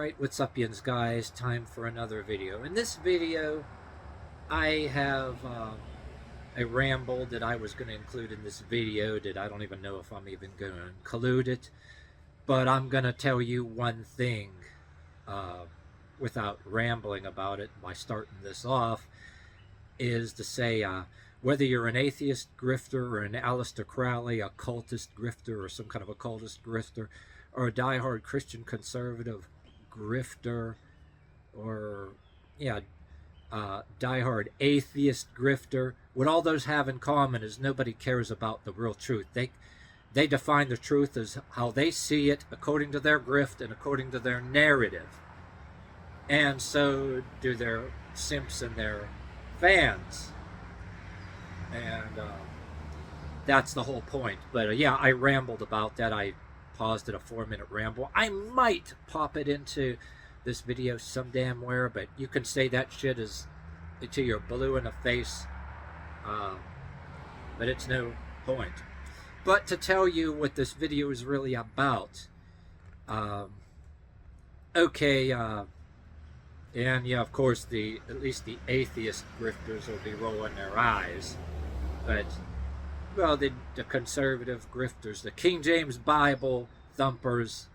Alright, what's up yins guys? Time for another video. In this video, I have a ramble that I was going to include in this video that I don't even know if I'm even going to include it. But I'm going to tell you one thing without rambling about it by starting this off, is to say whether you're an atheist grifter or an Aleister Crowley occultist grifter or some kind of occultist grifter, or a diehard Christian conservative grifter, or diehard atheist grifter, what all those have in common is nobody cares about the real truth. They define the truth as how they see it according to their grift and according to their narrative, and so do their simps and their fans, and that's the whole point. But yeah, I rambled about that. I paused at a 4-minute ramble. I might pop it into this video some damn where, but you can say that shit is until you're blue in the face, but it's no point. But to tell you what this video is really about, and yeah, of course, at least the atheist grifters will be rolling their eyes, but well, the conservative grifters, the King James Bible thumpers,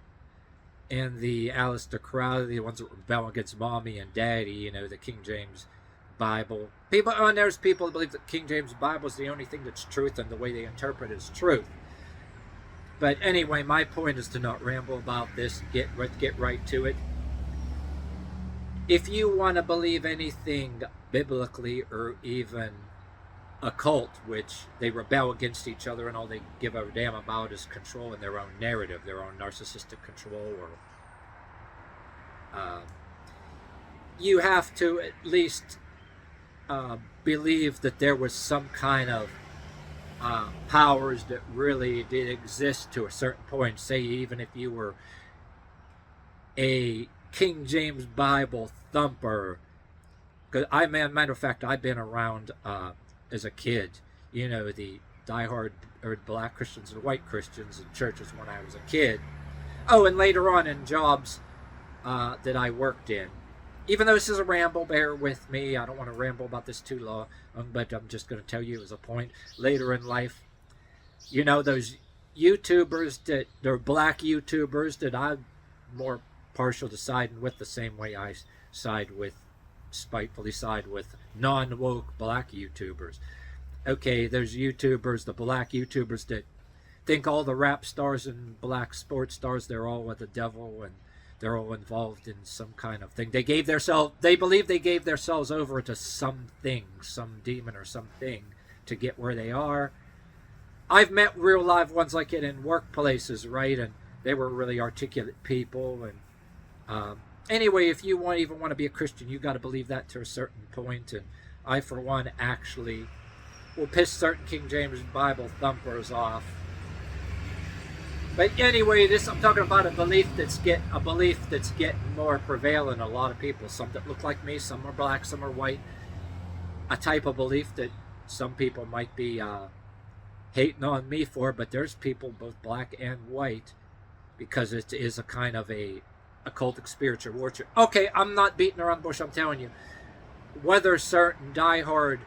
and the Aleister Crowley, the ones that rebel against mommy and daddy, you know, the King James Bible people. Oh, and there's people that believe that King James Bible is the only thing that's truth, and the way they interpret it is truth. But anyway, my point is to not ramble about this. Get right to it. If you want to believe anything biblically or even occult, which they rebel against each other and all they give a damn about is controlling their own narrative, their own narcissistic control, or you have to at least believe that there was some kind of powers that really did exist to a certain point. Say even if you were a King James Bible thumper, because matter of fact, I've been around as a kid, you know, the diehard or black Christians and white Christians in churches when I was a kid. Oh, and later on in jobs that I worked in. Even though this is a ramble, bear with me. I don't want to ramble about this too long, but I'm just going to tell you as a point. Later in life, you know, those YouTubers they're black YouTubers that I'm more partial to siding with, the same way I spitefully side with non-woke black YouTubers. Okay, there's YouTubers, the black YouTubers that think all the rap stars and black sports stars, they're all with the devil and they're all involved in some kind of thing. They believe they gave themselves over to something, some demon or something, to get where they are. I've met real live ones like it in workplaces, right? And they were really articulate people. And anyway, if you even want to be a Christian, you got to believe that to a certain point. And I, for one, actually will piss certain King James Bible thumpers off. But anyway, I'm talking about a belief that's getting more prevalent in a lot of people. Some that look like me, some are black, some are white. A type of belief that some people might be hating on me for, but there's people both black and white, because it is a kind of a occultic spiritual warfare. Okay, I'm not beating around the bush. I'm telling you, whether certain diehard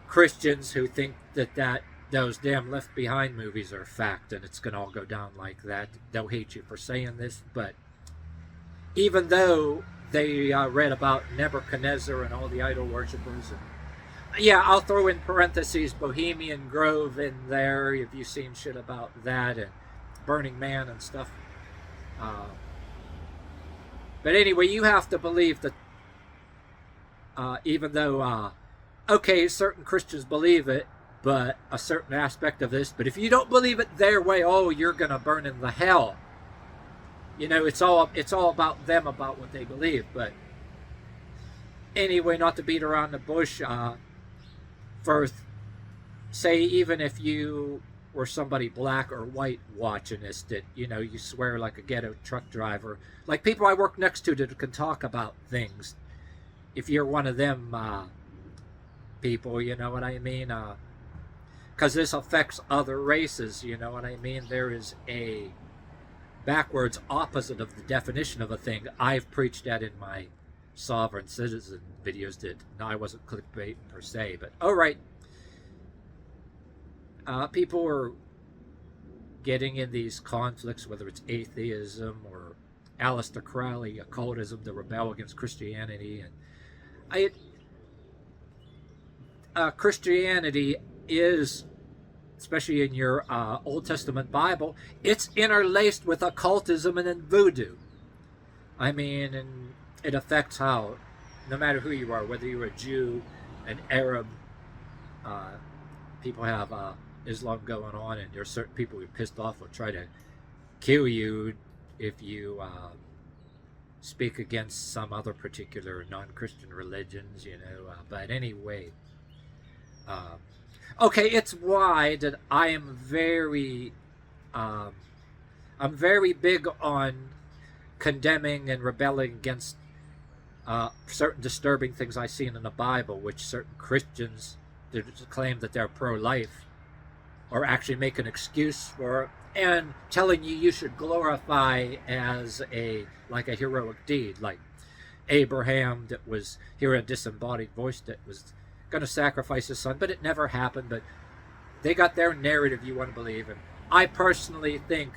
Christians who think that those damn Left Behind movies are a fact and it's gonna all go down like that, they'll hate you for saying this. But even though they read about Nebuchadnezzar and all the idol worshippers, and yeah, I'll throw in parentheses Bohemian Grove in there if you've seen shit about that, and Burning Man and stuff. But anyway, you have to believe that even though okay, certain Christians believe it, but a certain aspect of this, but if you don't believe it their way, oh, you're gonna burn in the hell. You know, it's all about them, about what they believe. But anyway, not to beat around the bush, first, say even if you were somebody black or white watching this, that, you know, you swear like a ghetto truck driver, like people I work next to that can talk about things. If you're one of them people, you know what I mean? Because this affects other races, you know what I mean? There is a backwards opposite of the definition of a thing. I've preached that in my sovereign citizen videos. No, I wasn't clickbait per se, but all right. People are getting in these conflicts, whether it's atheism or Aleister Crowley occultism, to rebel against Christianity. And Christianity is, especially in your Old Testament Bible, it's interlaced with occultism and then voodoo. I mean, and it affects how, no matter who you are, whether you're a Jew, an Arab, people have Islam going on, and there are certain people who are pissed off will try to kill you if you speak against some other particular non-Christian religions, you know. But anyway, okay, it's why that I am very, I'm very big on condemning and rebelling against certain disturbing things I've seen in the Bible, which certain Christians that claim that they're pro-life or actually make an excuse for, and telling you should glorify as like a heroic deed, like Abraham, that was here, a disembodied voice that was going to sacrifice his son, but it never happened. But they got their narrative you want to believe in. I personally think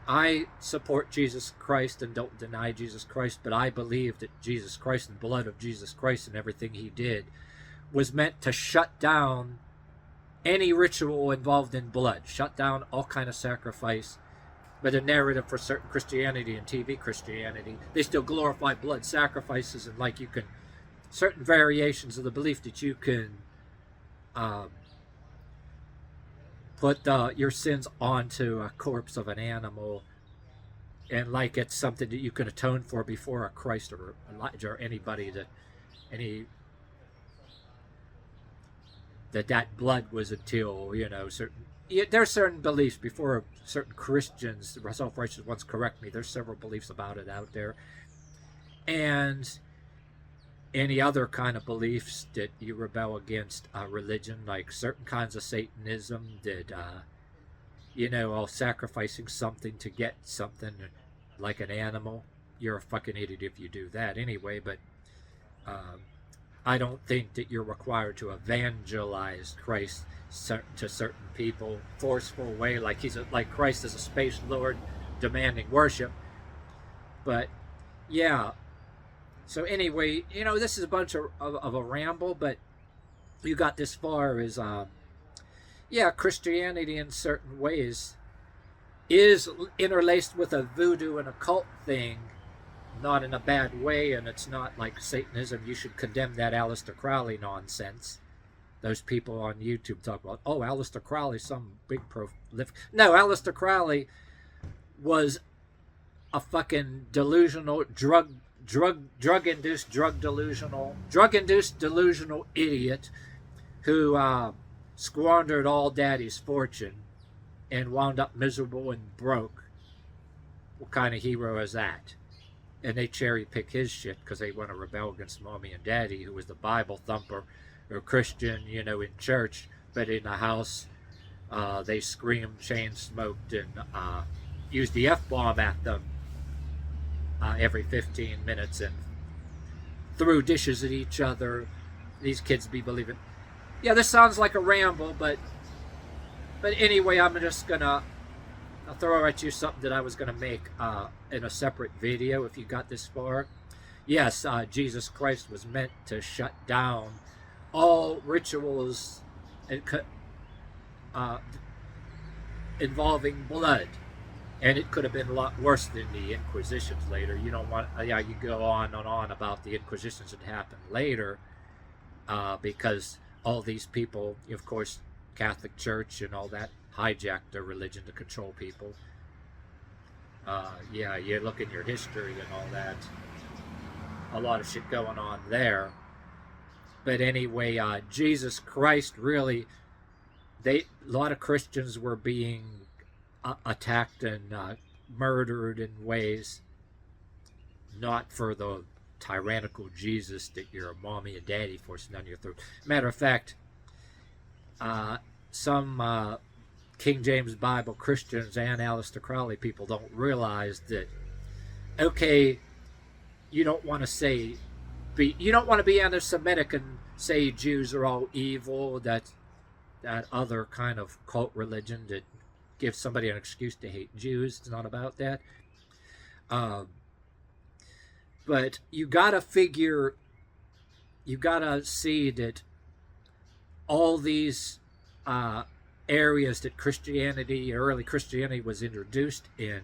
I support Jesus Christ and don't deny Jesus Christ, but I believe that Jesus Christ and the blood of Jesus Christ and everything he did was meant to shut down any ritual involved in blood, shut down all kind of sacrifice. But a narrative for certain Christianity and TV Christianity, they still glorify blood sacrifices, and like you can, certain variations of the belief that you can put your sins onto a corpse of an animal, and like it's something that you can atone for before a Christ or Elijah or anybody, that blood was until, you know, there's certain beliefs before certain Christians, the self-righteous ones correct me, there's several beliefs about it out there, and any other kind of beliefs that you rebel against religion, like certain kinds of Satanism that, you know, all sacrificing something to get something, like an animal. You're a fucking idiot if you do that anyway, but I don't think that you're required to evangelize Christ to certain people, forceful way, like like Christ is a space lord demanding worship. But yeah, so anyway, you know, this is a bunch of a ramble, but you got this far as yeah, Christianity in certain ways is interlaced with a voodoo and occult thing, not in a bad way, and it's not like Satanism. You should condemn that Aleister Crowley nonsense. Those people on YouTube talk about, oh, Aleister Crowley, some big prolific. No, Aleister Crowley was a fucking delusional, drug-induced delusional idiot who squandered all daddy's fortune and wound up miserable and broke. What kind of hero is that? And they cherry pick his shit because they want to rebel against mommy and daddy, who was the Bible thumper or Christian, you know, in church, but in the house they screamed, chain smoked, and used the F-bomb at them every 15 minutes and threw dishes at each other. These kids be believing. Yeah, this sounds like a ramble, but anyway, I'm just gonna throw at you something that I was gonna make in a separate video if you got this far. Yes, Jesus Christ was meant to shut down all rituals involving blood, and it could have been a lot worse than the Inquisitions later. You don't want, yeah, you go on and on about the Inquisitions that happened later, because all these people, of course, Catholic Church and all that, hijacked their religion to control people. Yeah, you look in your history and all that, a lot of shit going on there. But anyway, Jesus Christ, really, a lot of Christians were being attacked and murdered in ways not for the tyrannical Jesus that your mommy and daddy forced down your throat. Matter of fact, some King James Bible Christians and Aleister Crowley people don't realize that, okay, you don't want to be anti-Semitic and say Jews are all evil, that other kind of cult religion that gives somebody an excuse to hate Jews. It's not about that. But you gotta see that all these areas that early Christianity was introduced in,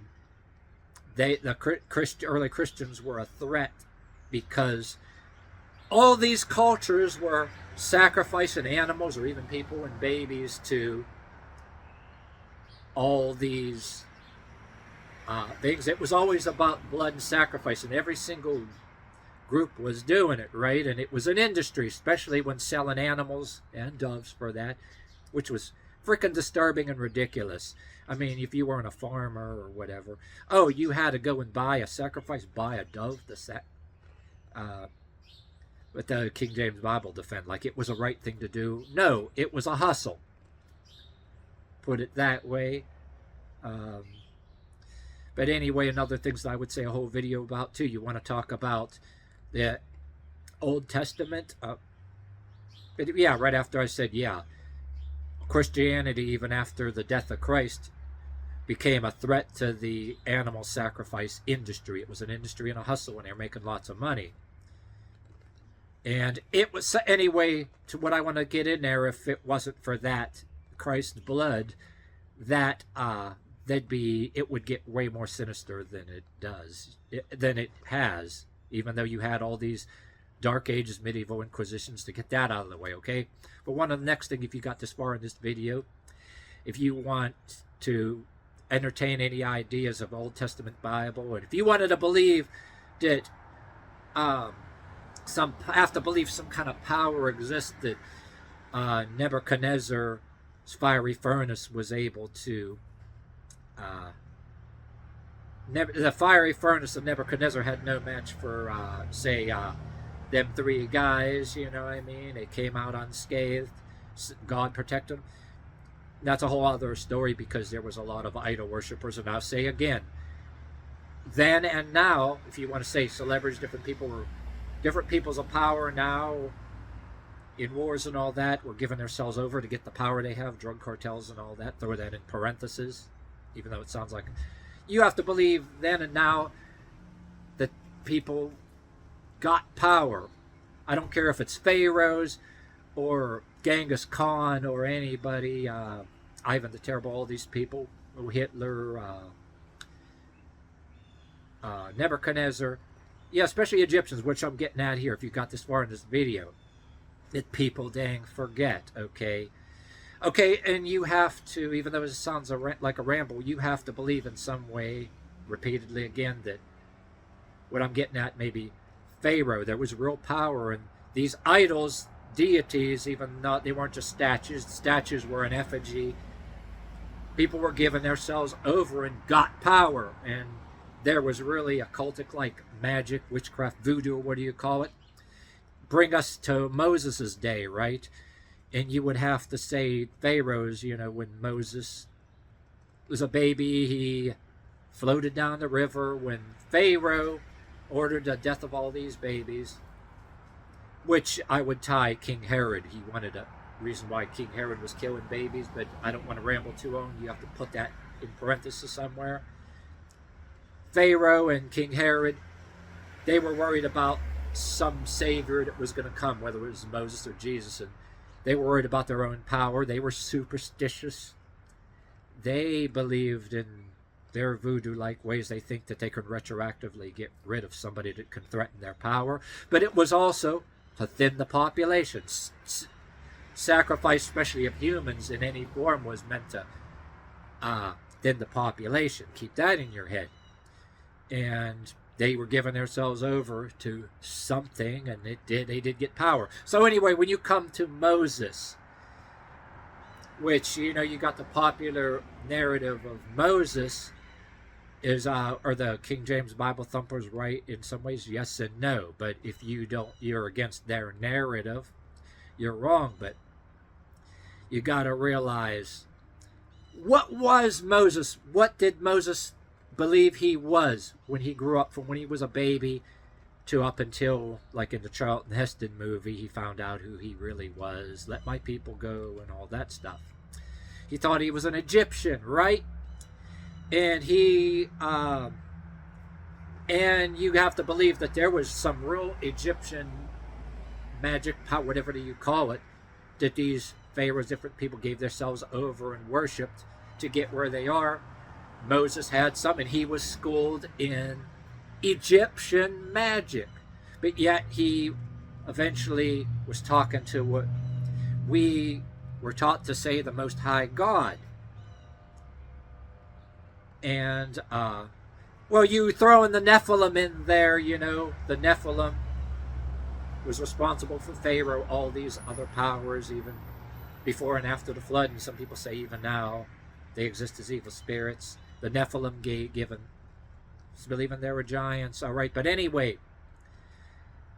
early Christians were a threat, because all these cultures were sacrificing animals or even people and babies to all these things. It was always about blood and sacrifice, and every single group was doing it, right? And it was an industry, especially when selling animals and doves for that, which was freaking disturbing and ridiculous. I mean, if you weren't a farmer or whatever, oh, you had to go and buy a dove, but the King James Bible defend like it was a right thing to do. No, it was a hustle. Put it that way. But anyway, another things that I would say a whole video about too. You want to talk about the Old Testament? Yeah, right after I said, yeah, Christianity, even after the death of Christ, became a threat to the animal sacrifice industry. It was an industry and a hustle, and they were making lots of money. And it was, anyway, to what I want to get in there, if it wasn't for that Christ's blood, that it would get way more sinister than it has, even though you had all these Dark Ages, medieval inquisitions to get that out of the way, okay? But one of the next thing, if you got this far in this video, if you want to entertain any ideas of Old Testament Bible, and if you wanted to believe that have to believe some kind of power exists, that Nebuchadnezzar's fiery furnace was able to the fiery furnace of Nebuchadnezzar had no match for them three guys, you know what I mean? They came out unscathed. God protected them. That's a whole other story, because there was a lot of idol worshippers. And I'll say again, then and now, if you want to say celebrities, different peoples of power now in wars and all that were giving themselves over to get the power they have, drug cartels and all that. Throw that in parentheses, even though it sounds like you have to believe then and now that people got power. I don't care if it's pharaohs or Genghis Khan or anybody, Ivan the Terrible, all these people, Hitler, Nebuchadnezzar, yeah, especially Egyptians, which I'm getting at here if you got this far in this video, that people dang forget, okay? Okay, and you have to, even though it sounds like a ramble, you have to believe in some way, repeatedly again, that what I'm getting at, maybe Pharaoh, there was real power, and these idols, deities, even though they weren't just statues, the statues were an effigy. People were giving themselves over and got power, and there was really occultic, like magic, witchcraft, voodoo, what do you call it? Bring us to Moses' day, right? And you would have to say Pharaoh's, you know, when Moses was a baby, he floated down the river. When Pharaoh ordered the death of all these babies, which I would tie King Herod. He wanted a reason why King Herod was killing babies, but I don't want to ramble too long. You have to put that in parentheses somewhere. Pharaoh and King Herod, they were worried about some savior that was going to come, whether it was Moses or Jesus, and they were worried about their own power. They were superstitious. They believed in their voodoo-like ways. They think that they could retroactively get rid of somebody that can threaten their power. But it was also to thin the population. Sacrifice, especially of humans in any form, was meant to thin the population. Keep that in your head. And they were giving themselves over to something, and they did get power. So anyway, when you come to Moses, which, you know, you got the popular narrative of Moses is, are the King James Bible thumpers right in some ways? Yes and no. But if you're against their narrative, you're wrong. But you got to realize What was Moses? What did Moses believe he was when he grew up, from when he was a baby to up until, like in the Charlton Heston movie, he found out who he really was, let my people go and all that stuff. He thought he was an Egyptian, right? And and you have to believe that there was some real Egyptian magic power, whatever you call it, that these pharaohs, different people, gave themselves over and worshipped to get where they are. Moses had some, and he was schooled in Egyptian magic. But yet he eventually was talking to what we were taught to say, the Most High God. And, well, you throw in the Nephilim in there, you know, the Nephilim was responsible for Pharaoh, all these other powers, even before and after the flood, and some people say even now they exist as evil spirits. The Nephilim given, believing there were giants, all right. But anyway,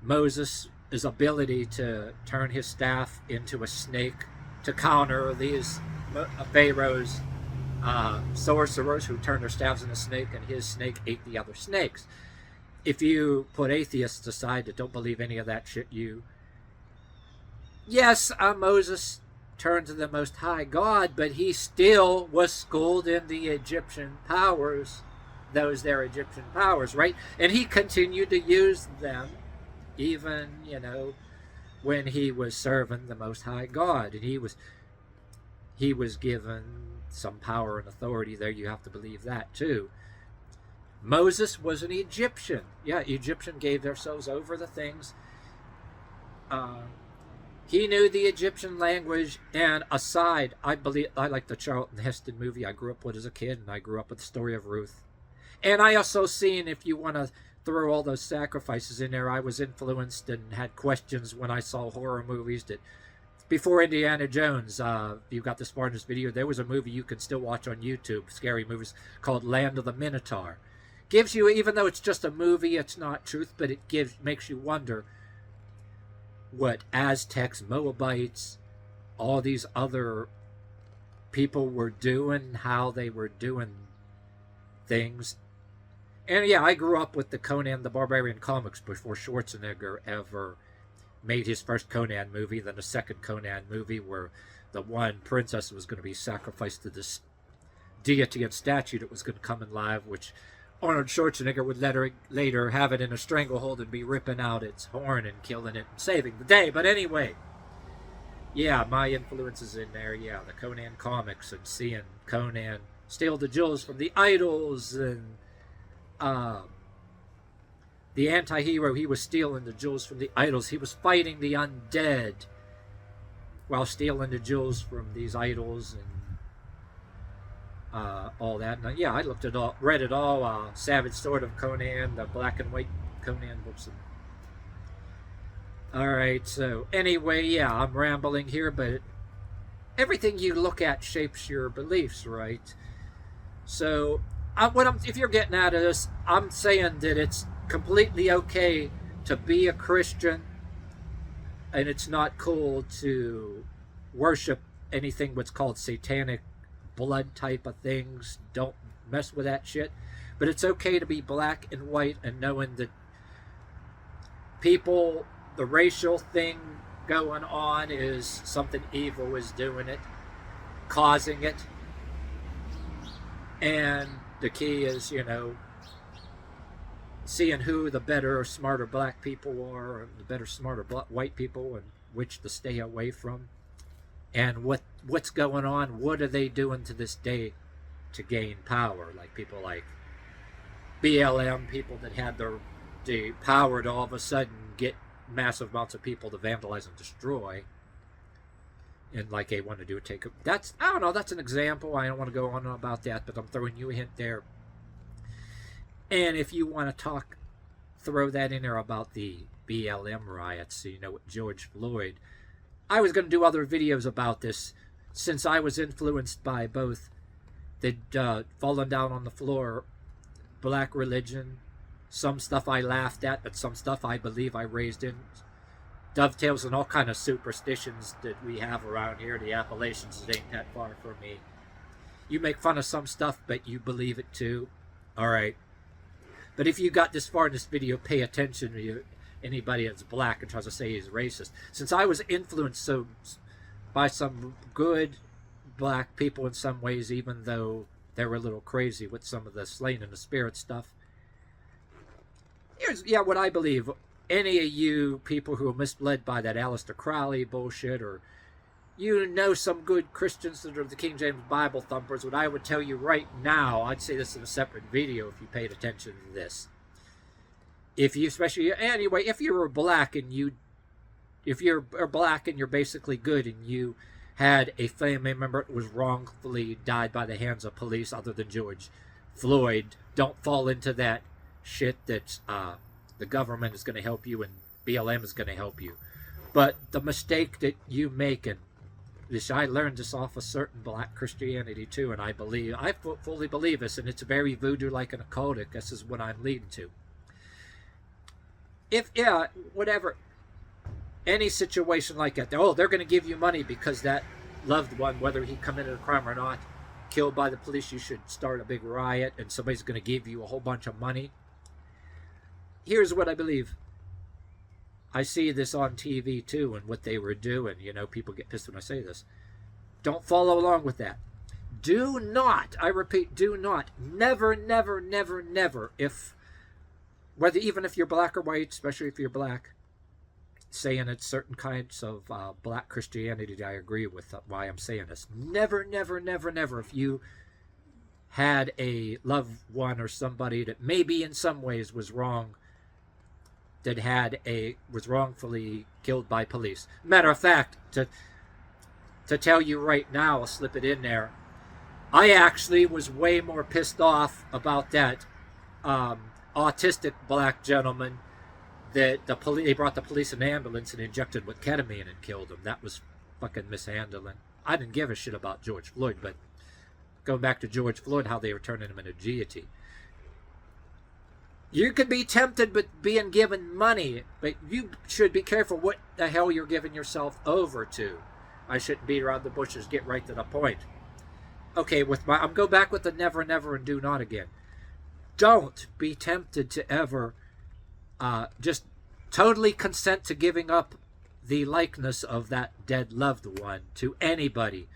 Moses' ability to turn his staff into a snake to counter these Pharaoh's sorcerers who turned their staffs into a snake, and his snake ate the other snakes. If you put atheists aside that don't believe any of that shit, yes, Moses turned to the Most High God, but he still was schooled in the Egyptian powers, their Egyptian powers, right? And he continued to use them even, you know, when he was serving the Most High God. And he was given some power and authority there. You have to believe that too. Moses was an Egyptian. Yeah, Egyptian gave themselves over the things. He knew the Egyptian language, and aside, I like the Charlton Heston movie I grew up with as a kid, and I grew up with the story of Ruth. And I also seen, if you want to throw all those sacrifices in there, I was influenced and had questions when I saw horror movies that, before Indiana Jones, you got this far in this video, there was a movie you can still watch on YouTube, scary movies, called Land of the Minotaur. Gives you, even though it's just a movie, it's not truth, but it makes you wonder what Aztecs, Moabites, all these other people were doing, how they were doing things. And yeah, I grew up with the Conan the Barbarian comics before Schwarzenegger ever made his first Conan movie, then the second Conan movie where the one princess was going to be sacrificed to this deity and statue that was going to come in live, which Arnold Schwarzenegger would later have it in a stranglehold and be ripping out its horn and killing it and saving the day. But anyway, yeah, my influences in there, yeah, the Conan comics and seeing Conan steal the jewels from the idols, and the anti-hero, he was stealing the jewels from the idols. He was fighting the undead while stealing the jewels from these idols and all that. And, yeah, I read it all. Savage Sword of Conan, the black and white Conan books. All right, so anyway, yeah, I'm rambling here, but everything you look at shapes your beliefs, right? So, if you're getting out of this, I'm saying that it's completely okay to be a Christian, and it's not cool to worship anything what's called satanic blood type of things. Don't mess with that shit. But it's okay to be black and white and knowing that people, the racial thing going on is something evil is doing it, causing it. And the key is, you know, seeing who the better or smarter black people are, or the better, smarter white people, and which to stay away from. And what's going on, what are they doing to this day to gain power? Like people like BLM, people that had the power to all of a sudden get massive amounts of people to vandalize and destroy. And like they want to do, I don't know, that's an example. I don't want to go on about that, but I'm throwing you a hint there. And if you want to throw that in there about the BLM riots, so you know, with George Floyd. I was going to do other videos about this, since I was influenced by both the fallen down on the floor, black religion, some stuff I laughed at, but some stuff I believe I raised in, dovetails and all kind of superstitions that we have around here. The Appalachians, it ain't that far from me. You make fun of some stuff, but you believe it too. All right. But if you got this far in this video, pay attention to anybody that's black and tries to say he's racist. Since I was influenced by some good black people in some ways, even though they were a little crazy with some of the slain in the spirit stuff. Here's what I believe. Any of you people who are misled by that Aleister Crowley bullshit, or some good Christians that are the King James Bible thumpers, what I would tell you right now, I'd say this in a separate video if you paid attention to this. If you, especially, anyway, if you're black and you're black and you're basically good and you had a family member that was wrongfully died by the hands of police other than George Floyd, don't fall into that shit that the government is going to help you and BLM is going to help you. But the mistake that you make, and this, I learned this off of certain black Christianity too, and I fully believe this, and it's very voodoo-like and occultic. This is what I'm leading to. Whatever, any situation like that, they're going to give you money because that loved one, whether he committed a crime or not, killed by the police, you should start a big riot, and somebody's going to give you a whole bunch of money. Here's what I believe. I see this on TV too, and what they were doing. People get pissed when I say this. Don't follow along with that. Do not, I repeat, do not, never, never, never, never, even if you're black or white, especially if you're black, saying it's certain kinds of black Christianity that I agree with why I'm saying this. Never, never, never, never, if you had a loved one or somebody that maybe in some ways was wrong, was wrongfully killed by police. Matter of fact, to tell you right now, I'll slip it in there, I actually was way more pissed off about that autistic black gentleman that they brought the police an ambulance and injected with ketamine and killed him. That was fucking mishandling. I didn't give a shit about George Floyd, but going back to George Floyd, how they were turning him into deity. You could be tempted but being given money, but you should be careful what the hell you're giving yourself over to. I shouldn't beat around the bushes, get right to the point. Okay, I'm go back with the never, never, and do not again. Don't be tempted to ever just totally consent to giving up the likeness of that dead loved one to anybody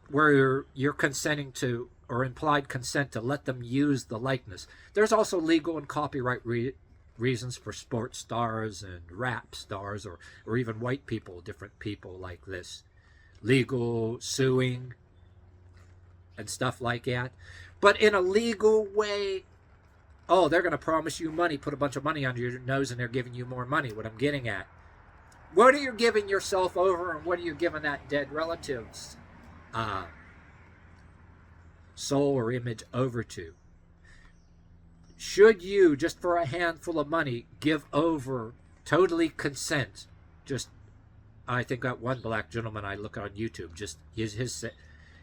where you're consenting to, or implied consent to, let them use the likeness. There's also legal and copyright reasons for sports stars and rap stars, or even white people, different people like this. Legal suing and stuff like that. But in a legal way, they're going to promise you money, put a bunch of money under your nose, and they're giving you more money. What I'm getting at, what are you giving yourself over, and what are you giving that dead relative's soul or image over to? Should you, just for a handful of money, give over, totally consent? I think that one black gentleman I look on YouTube, just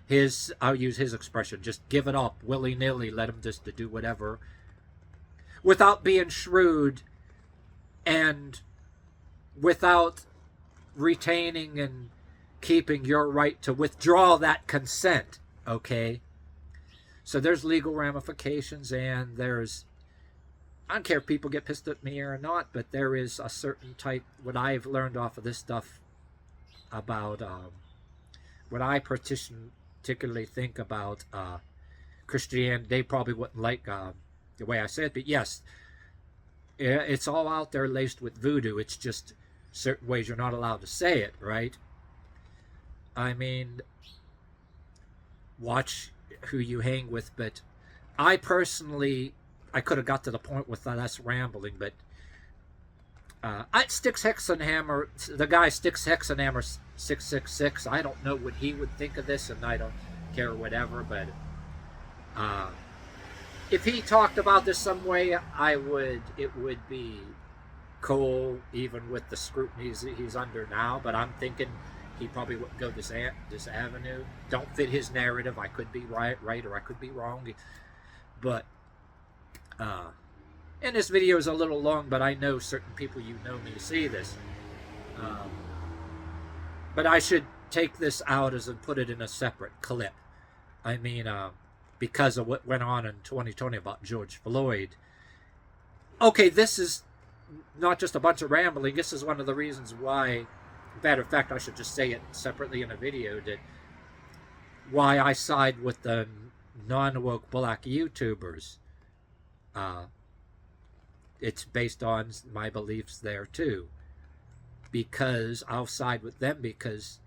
his I'll use his expression, just give it up willy-nilly, let him just to do whatever, without being shrewd and without retaining and keeping your right to withdraw that consent, okay? So there's legal ramifications, and I don't care if people get pissed at me or not, but there is a certain type, what I've learned off of this stuff about what I particularly think about Christianity. They probably wouldn't like the way I say it, but yes, it's all out there laced with voodoo. It's just certain ways you're not allowed to say it, right? I mean, watch who you hang with, but I personally, I could have got to the point with us rambling, but Styx Hexenhammer, the guy Styx Hexenhammer 666, I don't know what he would think of this, and I don't care whatever, but if he talked about this some way, it would be cool, even with the scrutiny he's under now, but I'm thinking he probably wouldn't go this avenue. Don't fit his narrative. I could be right, or I could be wrong, but and this video is a little long, but I know certain people, me, see this. But I should take this out as and put it in a separate clip. I mean, because of what went on in 2020 about George Floyd. Okay, this is not just a bunch of rambling. This is one of the reasons why, matter of fact, I should just say it separately in a video, that why I side with the non-woke black YouTubers. It's based on my beliefs there too, because I'll side with them, because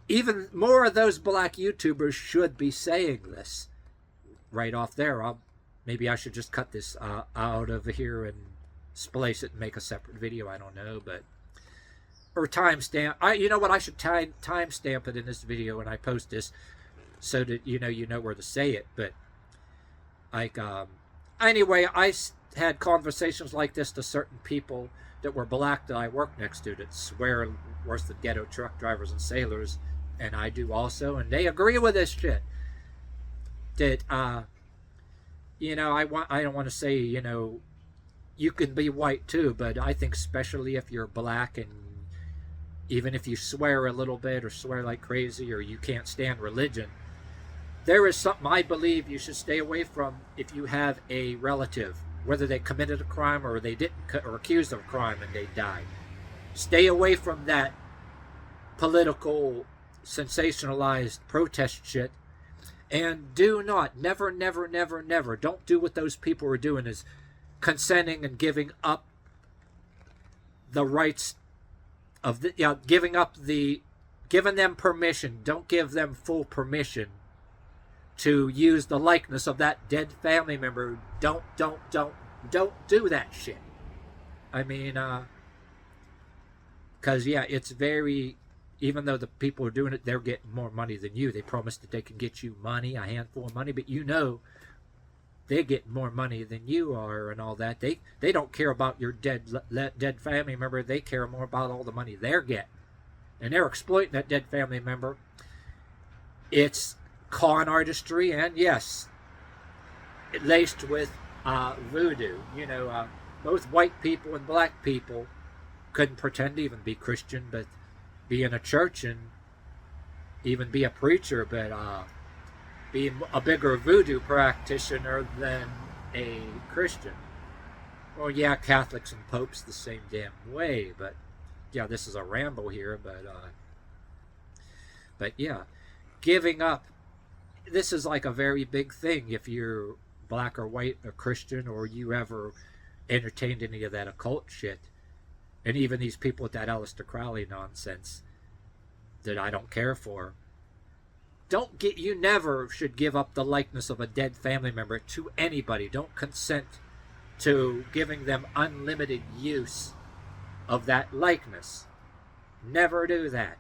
even more of those black YouTubers should be saying this right off there. Maybe I should just cut this out of here and splice it and make a separate video. I don't know, but or timestamp. You know what? I should timestamp it in this video when I post this, so that you know where to say it. But like anyway, I had conversations like this to certain people that were black that I work next to, that swear worse than ghetto truck drivers and sailors, and I do also, and they agree with this shit. That I don't want to say, you can be white too, but I think especially if you're black, and even if you swear a little bit or swear like crazy, or you can't stand religion, there is something I believe you should stay away from if you have a relative, whether they committed a crime or they didn't, or accused of a crime and they died. Stay away from that political sensationalized protest shit, and do not, never, don't do what those people are doing, is consenting and giving up the rights of giving them permission. Don't give them full permission to use the likeness of that dead family member. Don't do that shit. I mean, because it's very, even though the people are doing it, they're getting more money than you. They promise that they can get you money, a handful of money, but they're getting more money than you are and all that. They don't care about your dead family member. They care more about all the money they're getting, and they're exploiting that dead family member. It's con artistry, and yes, laced with voodoo. Both white people and black people couldn't pretend to even be Christian, but be in a church and even be a preacher, but be a bigger voodoo practitioner than a Christian. Well, yeah, Catholics and popes the same damn way, but yeah, this is a ramble here, but yeah, giving up. This is like a very big thing if you're black or white or Christian, or you ever entertained any of that occult shit. And even these people with that Aleister Crowley nonsense that I don't care for. You never should give up the likeness of a dead family member to anybody. Don't consent to giving them unlimited use of that likeness. Never do that.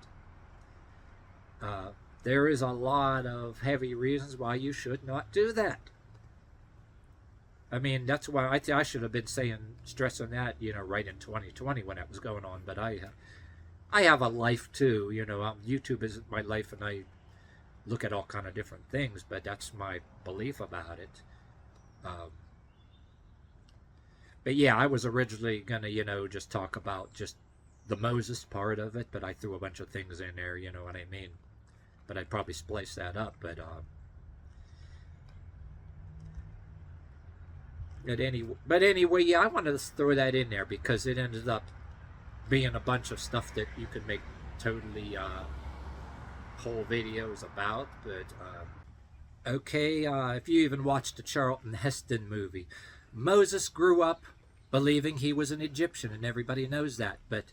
There is a lot of heavy reasons why you should not do that. I mean, that's why I should have been stressing that, right in 2020 when that was going on. But I have a life too, YouTube isn't my life, and I look at all kind of different things, but that's my belief about it. But yeah, I was originally gonna, just talk about just the Moses part of it, but I threw a bunch of things in there, you know what I mean? But I'd probably splice that up, but anyway, yeah, I wanted to throw that in there because it ended up being a bunch of stuff that you could make totally whole videos about. But okay, if you even watched the Charlton Heston movie, Moses grew up believing he was an Egyptian, and everybody knows that, but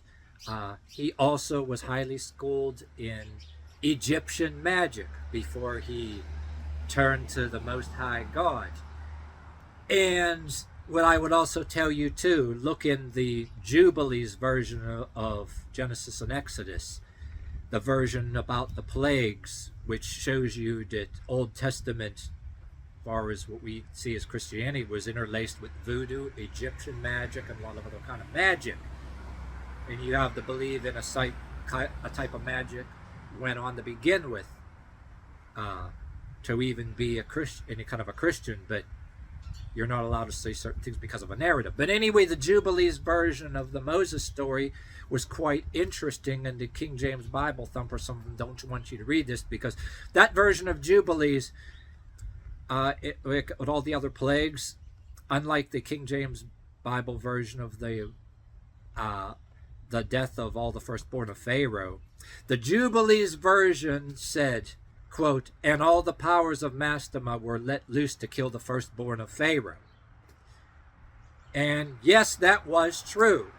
he also was highly schooled in Egyptian magic before he turned to the Most High God. And what I would also tell you too, look in the Jubilees version of Genesis and Exodus, the version about the plagues, which shows you that Old Testament, as far as what we see as Christianity, was interlaced with voodoo, Egyptian magic, and a lot of other kind of magic. And you have to believe in a type of magic went on to begin with, to even be a Christian, any kind of a Christian. But you're not allowed to say certain things because of a narrative. But anyway, the Jubilees version of the Moses story was quite interesting, and the King James Bible thumper, some of them don't want you to read this, because that version of Jubilees, with all the other plagues, unlike the King James Bible version of the death of all the firstborn of Pharaoh, the Jubilees version said, quote, and all the powers of Mastema were let loose to kill the firstborn of Pharaoh. And yes, that was true.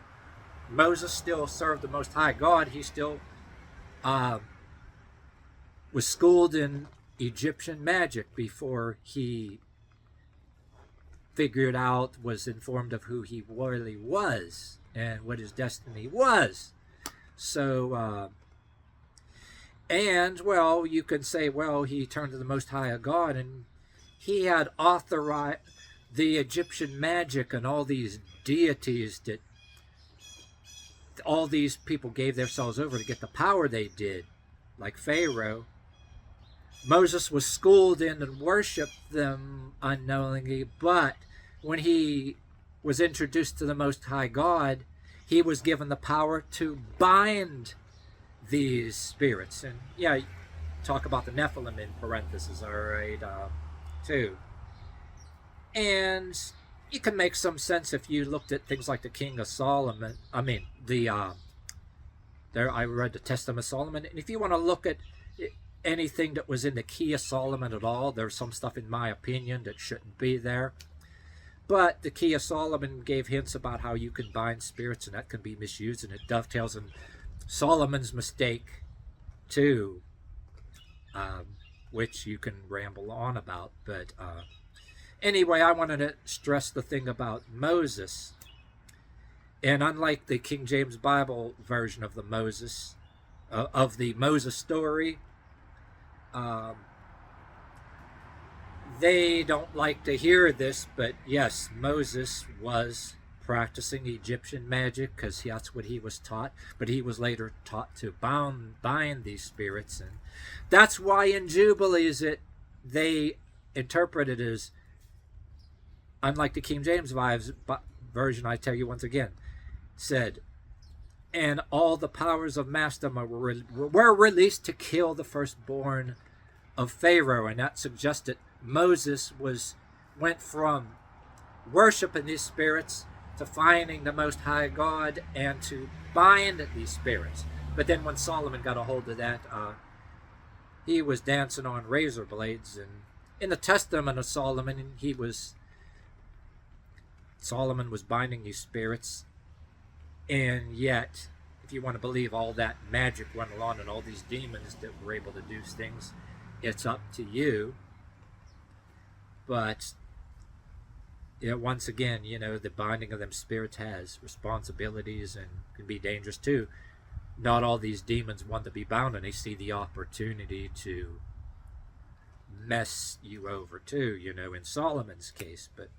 Moses still served the Most High God. He still was schooled in Egyptian magic before he figured out, was informed of who he really was and what his destiny was. So, and, well, you can say, well, he turned to the Most High God, and he had authorized the Egyptian magic and all these deities that all these people gave themselves over to get the power they did, like Pharaoh. Moses was schooled in and worshipped them unknowingly, but when he was introduced to the Most High God, he was given the power to bind these spirits. And yeah, talk about the Nephilim in parentheses, all right, too. And you can make some sense if you looked at things like the King of Solomon. I mean, I read the Testament of Solomon, and if you want to look at anything that was in the Key of Solomon at all, there's some stuff, in my opinion, that shouldn't be there. But the Key of Solomon gave hints about how you can bind spirits, and that can be misused, and it dovetails in Solomon's mistake too, which you can ramble on about. But anyway, I wanted to stress the thing about Moses. And unlike the King James Bible version of the Moses story, they don't like to hear this, but yes, Moses was practicing Egyptian magic because that's what he was taught, but he was later taught to bind these spirits, and that's why in Jubilees they interpret it as, unlike the King James version, I tell you once again, said, and all the powers of Mastema were released to kill the firstborn of Pharaoh, and that suggested Moses went from worshiping these spirits to finding the Most High God and to bind these spirits. But then when Solomon got a hold of that, he was dancing on razor blades. And in the Testament of Solomon, Solomon was binding these spirits. And yet, if you want to believe all that magic went along and all these demons that were able to do things, it's up to you. But once again, the binding of them spirits has responsibilities and can be dangerous too. Not all these demons want to be bound, and they see the opportunity to mess you over too, in Solomon's case. But